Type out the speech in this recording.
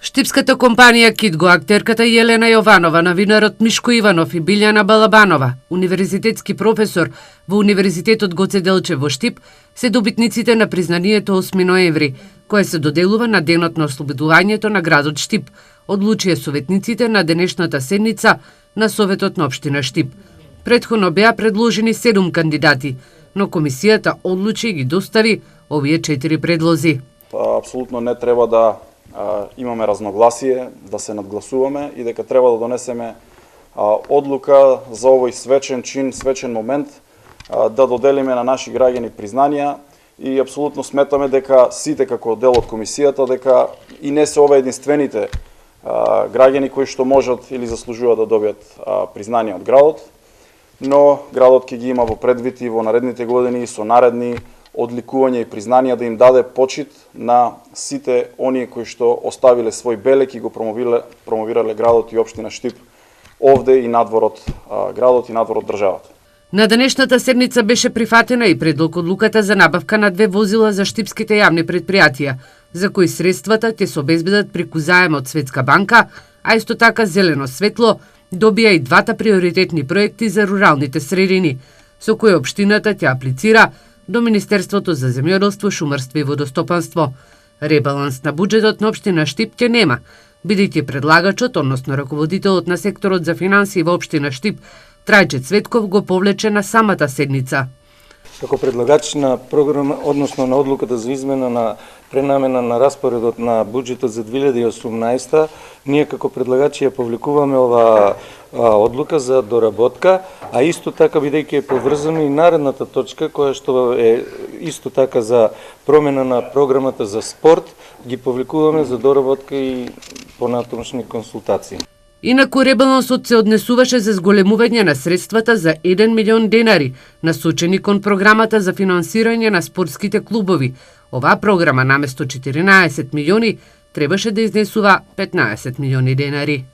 Штипската компанија Китго, актерката Јелена Јованова, новинарот Мишко Иванов и Билјана Балабанова, универзитетски професор во Универзитетот Гоце Делчев во Штип, се добитниците на признанието 8 ноември, кое се доделува на денот на ослободувањето на градот Штип, одлучија советниците на денешната седница на Советот на општина Штип. Претходно беа предложени 7 кандидати, но комисијата одлучи и ги достави овие 4 предлози. Апсолутно не треба да имаме разногласие, да се надгласуваме и дека треба да донесеме одлука за овој свечен чин, свечен момент, да доделиме на наши граѓани признанија и апсолутно сметаме дека сите како дел од комисијата, дека и не се ова единствените граѓани кои што можат или заслужуваат да добијат признание од градот, но градот ќе ги има во предвид и во наредните години со наредни одликување и признанија да им даде почит на сите оние кои што оставиле свој белег и го промовирале градот и општина Штип овде и надвор од градот и надвор од државата. На денешната седница беше прифатена и предлог одлуката за набавка на 2 возила за штипските јавни предпријатија, за кои средствата ќе се обезбедат преку заем од Светска банка, а исто така зелено светло добија и двата приоритетни проекти за руралните средини, со кои општината ќе аплицира до Министерството за земјоделство, шумарство и водостопанство. Ребаланс на буџетот на општина Штип ќе нема, бидејќи предлагачот, односно раководителот на секторот за финансии во општина Штип, Трајче Цветков, го повлече на самата седница. Како предлагач на програма, односно на одлуката за измена на пренамена на распоредот на буџетот за 2018, ние како предлагачи ја повлекуваме ова одлука за доработка, а исто така бидејќи е поврзана и наредната точка која што е исто така за промена на програмата за спорт, ги повлекуваме за доработка и понатамошни консултации. Инаку ребалансот се однесуваше за зголемување на средствата за 1 милион денари, насочени кон програмата за финансирање на спортските клубови. Оваа програма наместо 14 милиони требаше да изнесува 15 милиони денари.